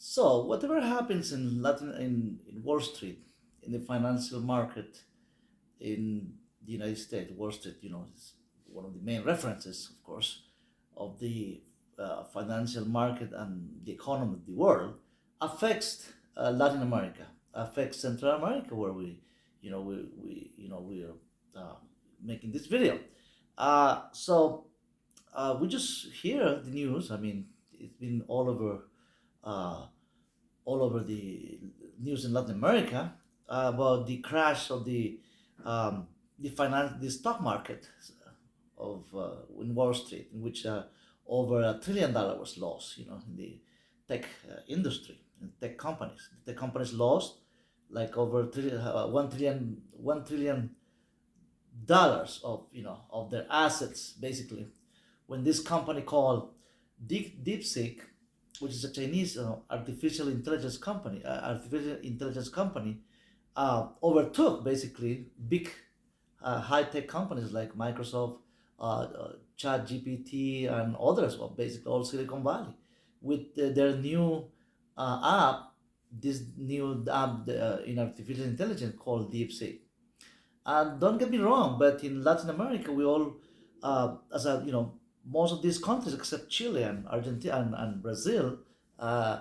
So whatever happens in Wall Street, in the financial market in the United States, Wall Street, is one of the main references, of course, of the financial market and the economy of the world, affects Latin America, affects Central America, where we are making this video. We just hear the news. I mean, it's been uh, all over the news in Latin America about the crash of the stock market of in Wall Street, in which over $1 trillion was lost. In the tech industry, in tech companies. The tech companies lost like over 1 trillion dollars of their assets, basically, when this company called DeepSeek, which is a Chinese artificial intelligence company, overtook basically big high tech companies like Microsoft, Chat GPT, and others, well, basically all Silicon Valley, with their new app, this new app in artificial intelligence called DeepSeek. And don't get me wrong, but in Latin America, we all, as a most of these countries except Chile and Argentina and Brazil, uh,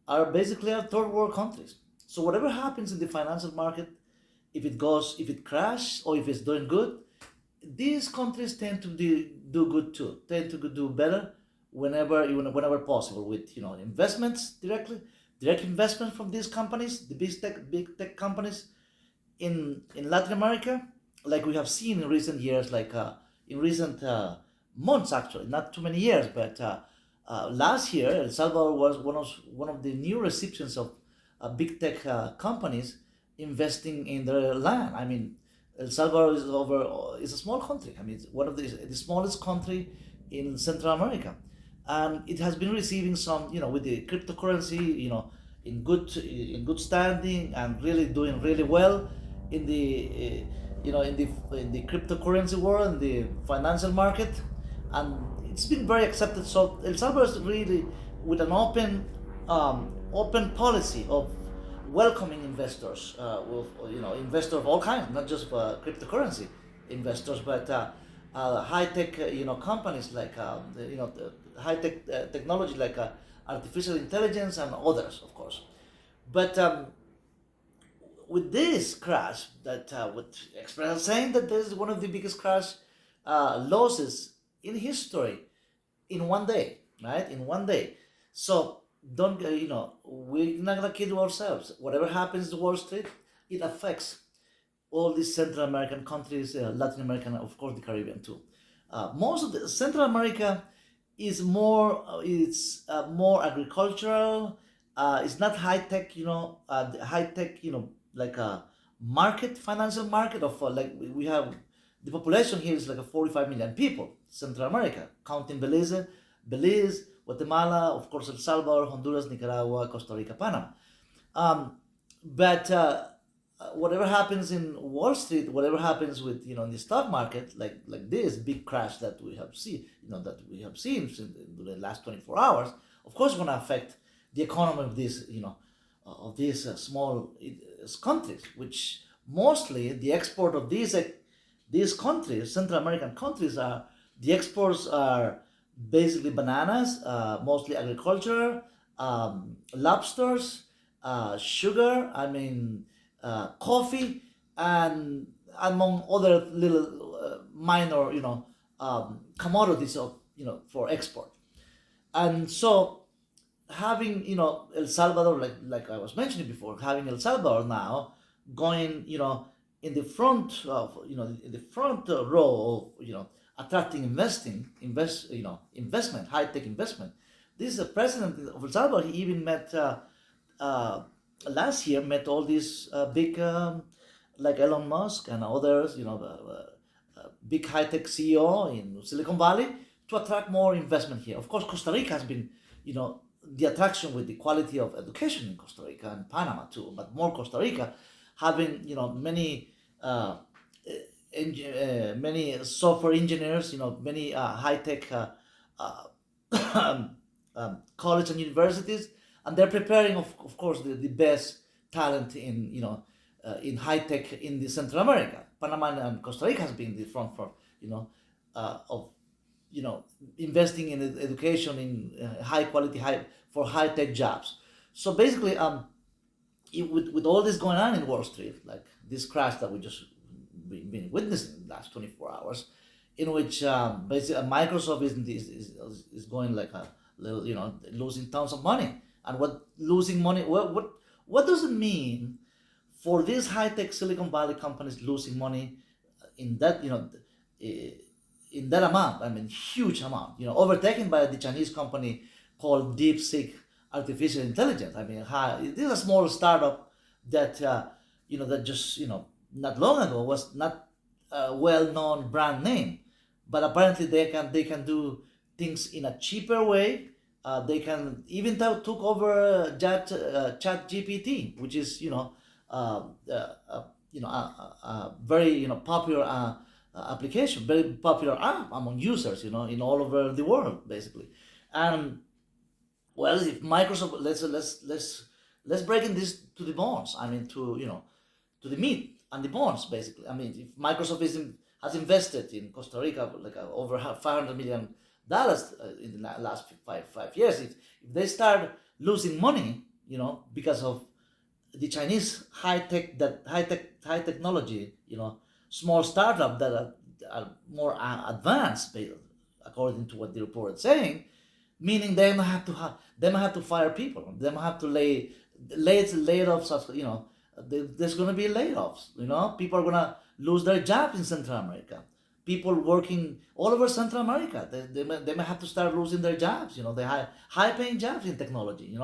are basically our third world countries. So whatever happens in the financial market, if it crashes or if it's doing good, these countries tend to do good too, tend to do better whenever possible with investments direct investment from these companies, the big tech companies in Latin America, like we have seen in recent years, like in recent months, actually, not too many years, but last year, El Salvador was one of the new recipients of big tech companies investing in their land. I mean, El Salvador is a small country. I mean, it's one of the smallest country in Central America, and it has been receiving some, with the cryptocurrency, in good standing and really doing really well in the in the cryptocurrency world, in the financial market, and it's been very accepted. So El Salvador is really with an open policy of welcoming investors, with investors of all kinds, not just cryptocurrency investors, but high tech companies like the high tech technology like artificial intelligence and others, of course. But with this crash, that what Express is saying, that this is one of the biggest crash losses in history in one day, right? In one day. So don't we're not gonna kid ourselves. Whatever happens to Wall Street, it affects all these Central American countries, Latin American, of course, the Caribbean too. Most of the Central America is more agricultural. It's not high tech, high tech, like a financial market of like we have. The population here is like a 45 million people, Central America, counting Belize, Guatemala, of course, El Salvador, Honduras, Nicaragua, Costa Rica, Panama. But whatever happens in Wall Street, whatever happens with in the stock market, like this big crash that we have seen in the last 24 hours, of course, going to affect the economy of these small countries, which mostly the export of these countries, Central American countries, are the exports are basically bananas, mostly agriculture, lobsters, sugar. I mean, coffee, and among other little minor, commodities of for export. And so having El Salvador, like I was mentioning before, having El Salvador now going in the front of in the front row of attracting investment, high tech investment. This is the president of El Salvador. He even met uh, last year, met all these big like Elon Musk and others, big high tech CEO in Silicon Valley, to attract more investment here. Of course, Costa Rica has been the attraction with the quality of education in Costa Rica and Panama too, but more Costa Rica, having many many software engineers, many high tech uh, college and universities, and they're preparing, of course, the best talent in in high tech in the Central America. Panama and Costa Rica has been the front for you know of investing in education in high quality high tech jobs. So basically, with all this going on in Wall Street, like this crash that we just been witnessing in the last 24 hours, in which basically Microsoft is going like a little, losing tons of money. And what losing money, what does it mean for these high tech Silicon Valley companies losing money in that, in that amount? I mean, huge amount, overtaken by the Chinese company called DeepSeek artificial intelligence. I mean, this is a small startup that that just not long ago was not a well-known brand name, but apparently they can do things in a cheaper way. They can even took over Chat GPT, which is very popular application, very popular app among users, in all over the world, basically. And well, if Microsoft, let's break in this to the bones. I mean, to the meat and the bones, basically. I mean, if Microsoft has invested in Costa Rica like over $500 million in the last five years, if they start losing money, because of the Chinese high technology, small startup that are more advanced, according to what the report is saying, meaning they might have to fire people, they might have to lay off, there's going to be layoffs. People are going to lose their jobs in Central America. People working all over Central America, they may have to start losing their jobs. They high paying jobs in technology.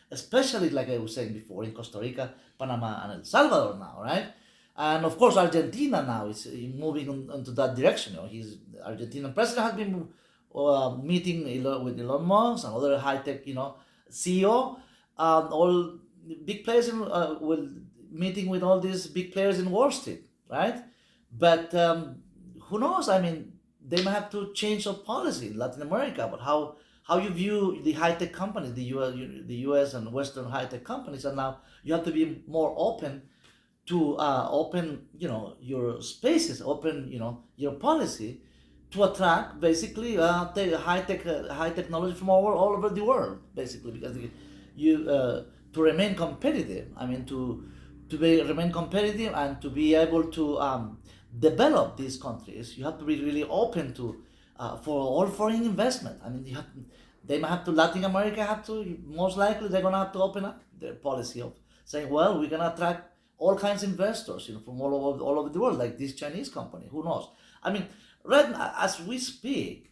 Especially like I was saying before, in Costa Rica, Panama, and El Salvador now, right? And of course, Argentina now is moving into that direction. His Argentinian president has been meeting with Elon Musk and other high tech, CEO, all big players will meeting with all these big players in Wall Street, right? But who knows? I mean, they may have to change of policy in Latin America, but how you view the high tech companies, the US and Western high tech companies, and now you have to be more open to open, your spaces, open, your policy to attract basically high technology from all over the world, basically, because you to remain competitive. I mean, remain competitive and to be able to develop these countries, you have to be really open to for all foreign investment. I mean, they might have to Latin America have to most likely they're gonna have to open up their policy of saying, well, we're gonna attract all kinds of investors, from all over the world, like this Chinese company. Who knows? I mean, right now, as we speak,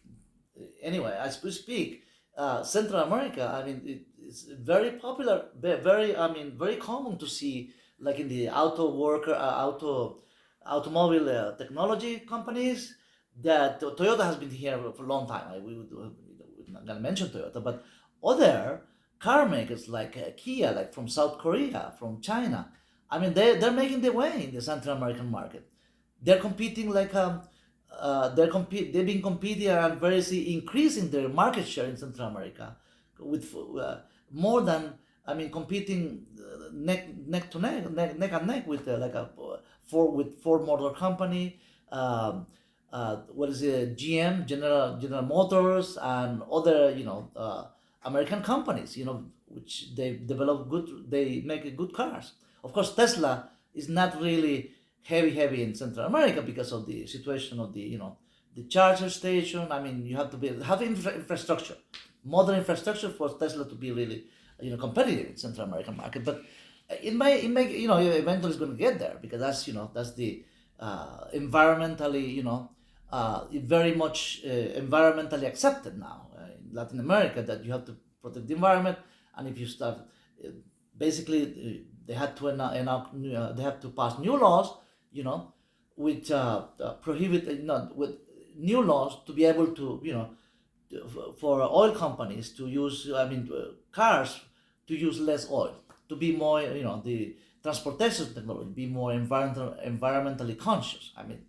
Central America, I mean, it's very popular, very common to see, like in the automobile technology companies, that Toyota has been here for a long time. We're not gonna mention Toyota, but other car makers like Kia, like from South Korea, from China. I mean, they're making their way in the Central American market. They're competing like they've been competing and very increasing their market share in Central America with more than, I mean, competing neck to neck and neck with Ford Motor Company, what is it, GM, General Motors, and other American companies, which they develop they make good cars. Of course, Tesla is not really heavy in Central America because of the situation of the charger station. I mean, you have to have infrastructure, modern infrastructure for Tesla to be really competitive in Central American market. But it may eventually it's going to get there, because that's the environmentally very much environmentally accepted now in Latin America, that you have to protect the environment. And if you start basically they had to they have to pass new laws, which prohibit with new laws to be able to for oil companies to use, cars to use less oil, to be more, the transportation technology be more environmentally conscious. I mean,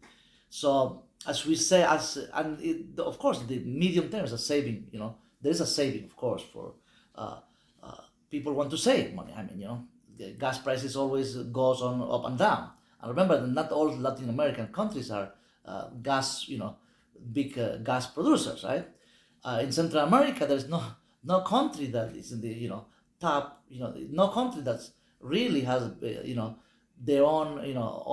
so as we say, of course, the medium term is a saving. There is a saving, of course, for people want to save money. I mean, the gas prices always goes on up and down. And remember that not all Latin American countries are gas, big gas producers, right? In Central America, there's no country that is in the top, no country that's really has their own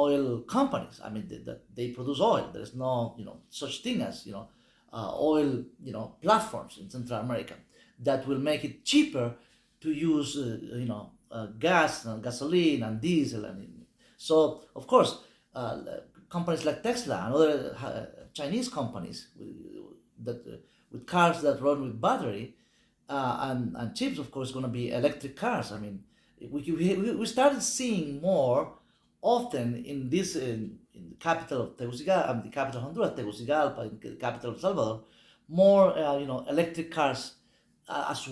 oil companies. I mean, that they produce oil. There's no such thing as oil platforms in Central America that will make it cheaper to use gas and gasoline and diesel. And so of course companies like Tesla and other Chinese companies with cars that run with battery and chips, of course, going to be electric cars. I mean, we started seeing more often in this in the capital of Tegucigalpa, the capital of Honduras, Tegucigalpa, in the capital of Salvador, more electric cars as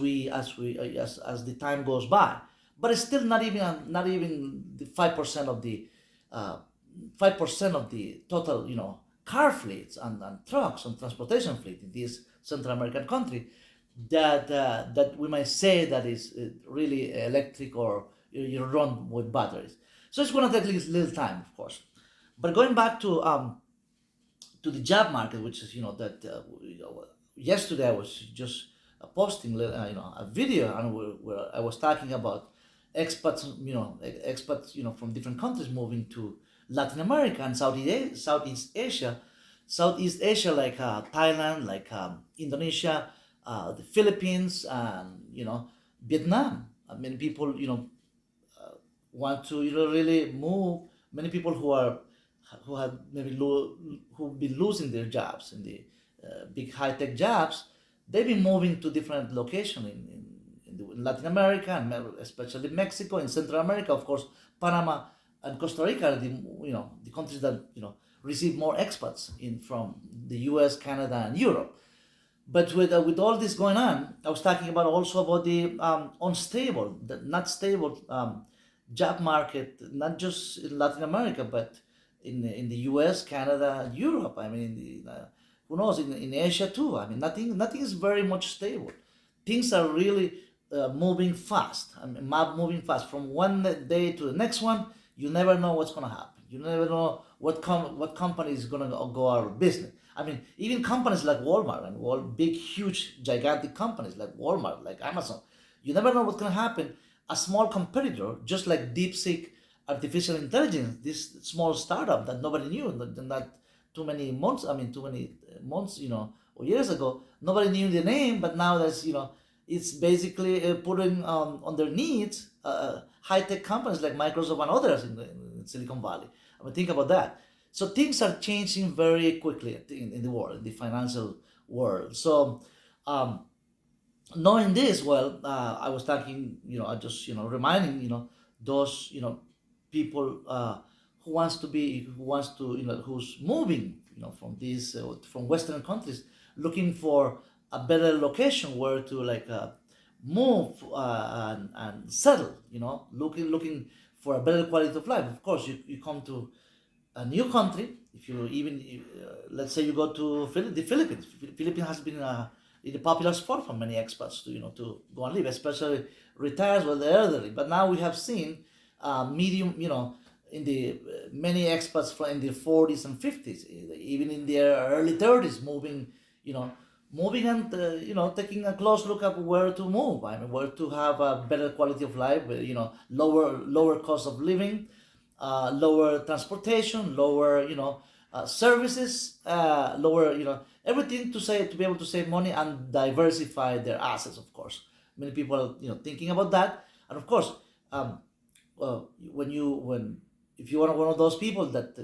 the time goes by. But it's still not even the 5% of the 5% of the total car fleets and trucks and transportation fleet in this Central American country that we might say that is really electric or you run with batteries. So it's going to take a little time, of course. But going back to the job market, which is yesterday I was just posting a video and where I was talking about expats from different countries moving to Latin America and Southeast Asia, like Thailand, like Indonesia, the Philippines, and Vietnam. Many people want to really move. Many people who have maybe who've been losing their jobs in the big high tech jobs, they've been moving to different locations in Latin America and especially Mexico, in Central America, of course, Panama and Costa Rica are the countries that receive more expats in from the U.S., Canada, and Europe. But with all this going on, I was talking about also about the unstable, the not stable job market, not just in Latin America, but in the U.S., Canada, Europe. I mean, who knows, in Asia too. I mean, nothing is very much stable. Things are really moving fast. I mean, moving fast from one day to the next one. You never know what's going to happen. You never know what company is going to go out of business. I mean, even companies like Walmart and big, huge, gigantic companies like Walmart, like Amazon, you never know what's going to happen. A small competitor, just like DeepSeek artificial intelligence, this small startup that nobody knew, not too many months, or years ago, nobody knew the name, but now it's basically putting on their needs high-tech companies like Microsoft and others in Silicon Valley. I mean, think about that. So things are changing very quickly in the world, in the financial world. So knowing this, well, I was talking, I just, reminding, those, people who's moving, from these, from Western countries, looking for a better location where to move and settle, looking for a better quality of life. Of course, you come to a new country. If you even, let's say you go to the Philippines. Philippines has been a popular spot for many expats to go and live, especially retired or the elderly. But now we have seen medium, in the many expats in their 40s and 50s, even in their early 30s, moving and taking a close look at where to move. I mean, where to have a better quality of life, lower cost of living, lower transportation, lower services, lower everything to be able to save money and diversify their assets. Of course, many people are thinking about that, and of course, if you are one of those people that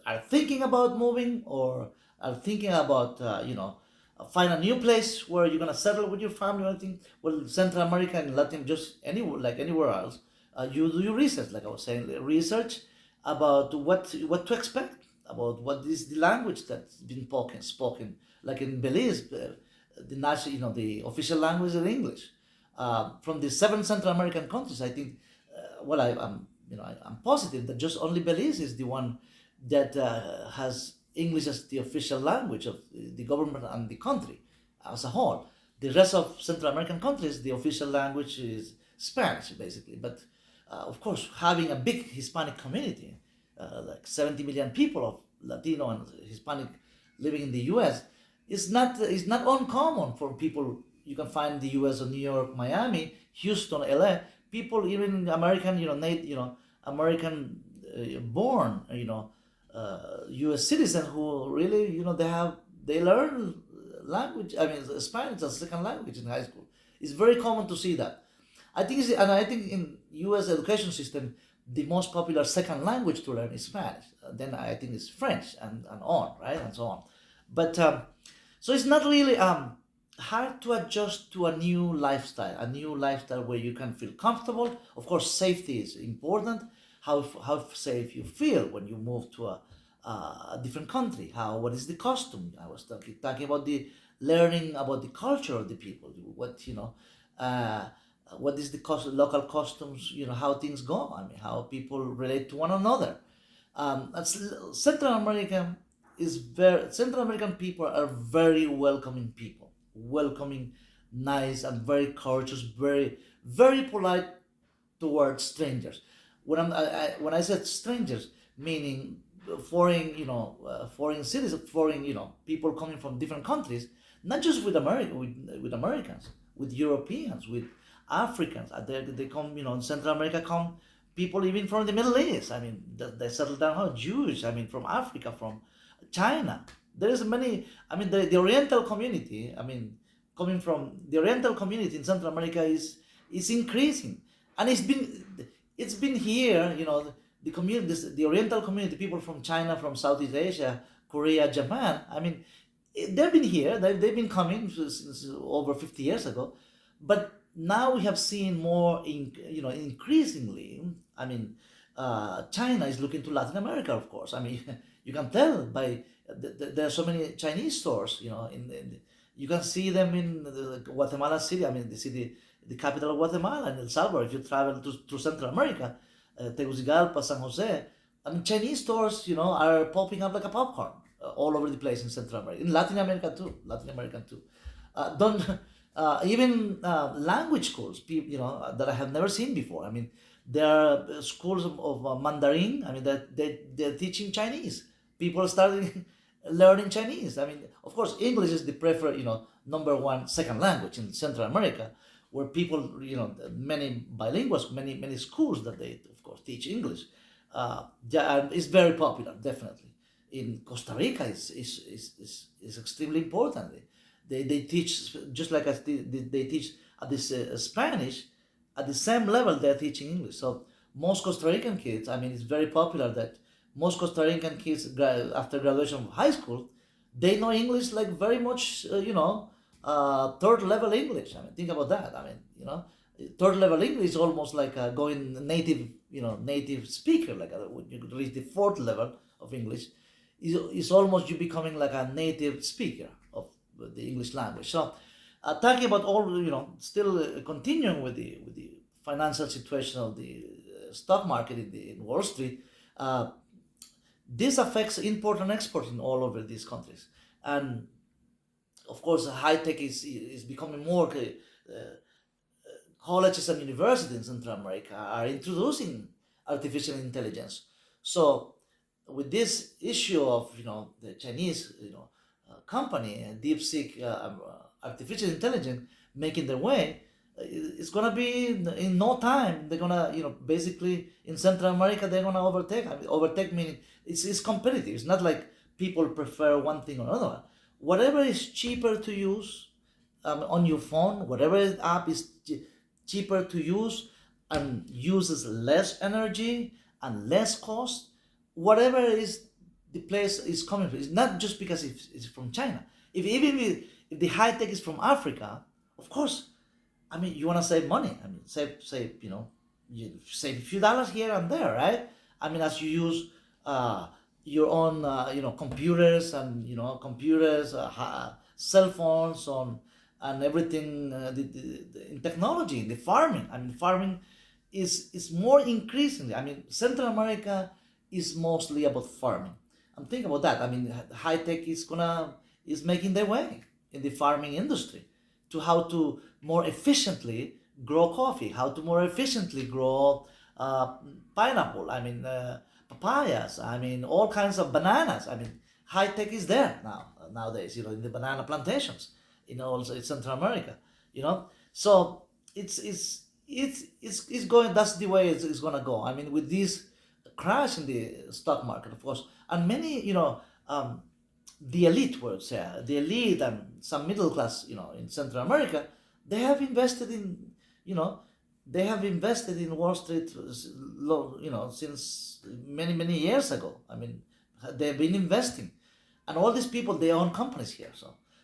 are thinking about moving or are thinking about find a new place where you're gonna settle with your family or anything. Well, Central America and Latin, just anywhere else, you do your research. Like I was saying, research about what to expect, about what is the language that's been spoken. Like in Belize, the national, the official language is English. From the 7 Central American countries, I think, I'm positive that just only Belize is the one that has English as the official language of the government and the country as a whole. The rest of Central American countries, the official language is Spanish basically. But of course, having a big Hispanic community, like 70 million people of Latino and Hispanic living in the U.S. is not uncommon for people you can find in the U.S. or New York, Miami, Houston, L.A. People even American, American born, U.S. citizen who really, they learn language. I mean, Spanish as a second language in high school. It's very common to see that. I think in U.S. education system, the most popular second language to learn is Spanish. Then I think it's French and on, right, and so on. But so it's not really hard to adjust to a new lifestyle where you can feel comfortable. Of course, safety is important. How safe you feel when you move to a different country. What is the costume? I was talking about the learning about the culture of the people. Uh, what is the local customs? How things go. I mean, how people relate to one another. Central America Central American people are very welcoming people, welcoming, nice, and very courteous, very very polite towards strangers. When I said strangers, meaning foreign citizens, foreign people coming from different countries, not just with with Americans, with Europeans, with Africans. They come, in Central America come people even from the Middle East. I mean, they settle down here, Jews. I mean, from Africa, from China. There is many. I mean, the Oriental community. I mean, coming from the Oriental community in Central America is increasing, and it's been here. The community, the Oriental community, people from China, from Southeast Asia, Korea, Japan. I mean, they've been here. They've been coming since over 50 years ago, but now we have seen more increasingly. I mean, China is looking to Latin America, of course. I mean, you can tell by there are so many Chinese stores. You can see them in the Guatemala City. I mean, the capital of Guatemala, and El Salvador. If you travel to Central America, Tegucigalpa, San Jose, I mean, Chinese stores, are popping up like a popcorn all over the place in Central America, in Latin America too. Don't even language schools, that I have never seen before. I mean, there are schools of Mandarin. I mean, that they're teaching Chinese. People are starting learning Chinese. I mean, of course, English is the preferred, number one second language in Central America, where people, many bilinguals, many schools that they, of course, teach English. Yeah, and it's very popular, definitely. In Costa Rica, is extremely important. They teach just like as they teach at this Spanish, at the same level they're teaching English. So most Costa Rican kids, I mean, it's very popular that most Costa Rican kids after graduation from high school, they know English like very much, third level English. I mean, think about that. I mean, third level English is almost like going native, native speaker. Like when you reach the fourth level of English, is almost you becoming like a native speaker of the English language. So, talking about all, still continuing with the financial situation of the stock market in Wall Street. This affects import and export in all over these countries, and of course, high tech is becoming more. Colleges and universities in Central America are introducing artificial intelligence. So, with this issue of the Chinese company DeepSeek, artificial intelligence making their way, it's gonna be in no time. They're gonna basically in Central America they're gonna overtake. I mean, overtake meaning it's competitive. It's not like people prefer one thing or another. Whatever is cheaper to use on your phone, whatever app is cheaper to use and uses less energy and less cost, whatever is the place is coming from. It's not just because it's from China. If the high tech is from Africa, of course, I mean, you want to save money. I mean, you save a few dollars here and there, right? I mean, as you use your own, computers and cell phones on and everything in technology, in the farming. I mean, farming is more increasingly. I mean, Central America is mostly about farming. I'm thinking about that. I mean, high tech is making their way in the farming industry to how to more efficiently grow coffee, how to more efficiently grow uh, pineapple, papayas, all kinds of bananas. High tech is there now nowadays, in the banana plantations, also in Central America, So it's going. That's the way it's going to go. With this crash in the stock market, of course, and many, the elite works here, the elite and some middle class, in Central America, they have invested in, you know, they have invested in Wall Street, since many years ago. They've been investing, and all these people they own companies here.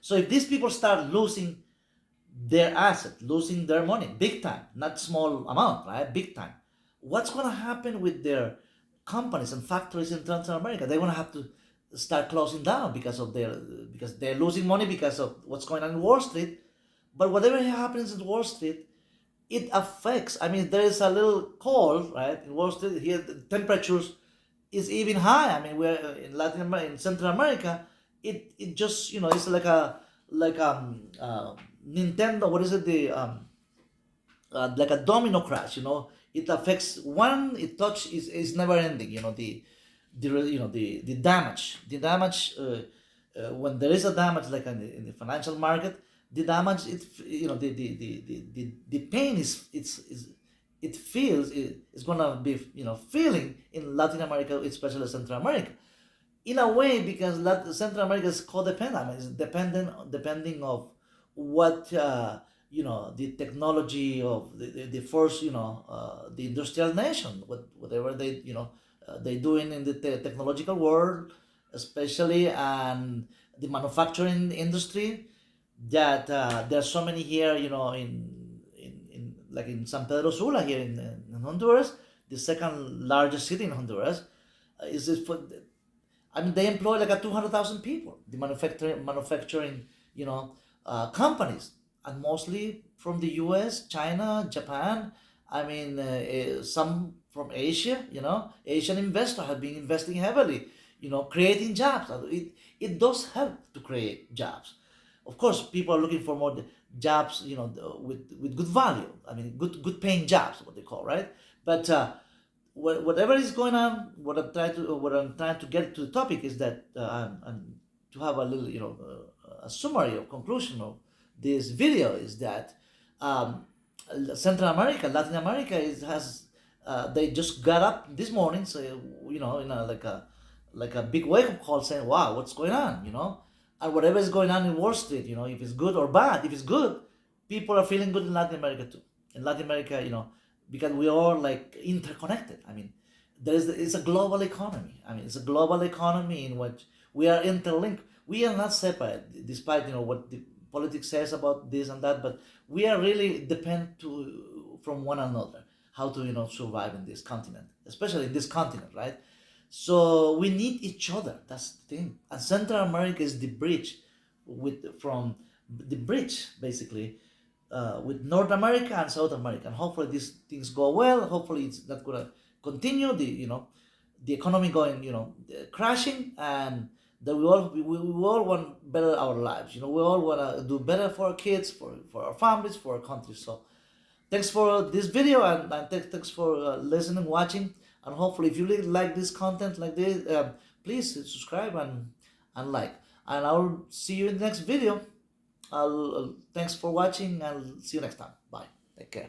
So if these people start losing their asset, losing their money, big time, not small amount, right? Big time. What's going to happen with their companies and factories in Central America? They're going to have to start closing down because they're losing money because of what's going on in Wall Street. But whatever happens in Wall Street, it affects. There is a little cold, right? In Wall Street here, the temperatures is even high. We're in Latin America, in Central America, it just it's like Nintendo. What is it? Like a domino crash. It affects one. It touch is never ending. The damage. When there is a damage like in the financial market, the damage it the pain it feels is gonna be feeling in Latin America, especially Central America, in a way, because Central America is codependent. It's depending of what the technology of the first the industrial nation, whatever they doing in the technological world, especially, and the manufacturing industry, that there's so many here, in like in San Pedro Sula here in Honduras, the second largest city in Honduras, is this for they employ like a 200,000 people, the manufacturing, companies, and mostly from the U.S., China, Japan. Some from Asia. Asian investors have been investing heavily, creating jobs. It does help to create jobs. Of course, people are looking for more jobs, with good value. Good paying jobs, what they call, right? But whatever is going on, what I'm trying to get to the topic is that, and to have a little, a summary or conclusion of this video, is that Central America, Latin America has they just got up this morning, so like a big wake up call, saying, "Wow, what's going on?" And whatever is going on in Wall Street, if it's good or bad, if it's good, people are feeling good in Latin America too. In Latin America, because we are like interconnected. It's a global economy. It's a global economy in which we are interlinked. We are not separate, despite what the politics says about this and that. But we are really depend from one another. How to survive in this continent, especially in this continent, right? So we need each other. That's the thing. And Central America is the bridge from the bridge, basically, with North America and South America. And hopefully these things go well. Hopefully it's not gonna continue the economy going crashing, and that we all want better our lives. We all wanna do better for our kids, for our families, for our country. So thanks for this video, and thanks for listening, watching, and hopefully if you really like this content like this, please subscribe and like, and I'll see you in the next video. Thanks for watching, and see you next time. Bye. Take care.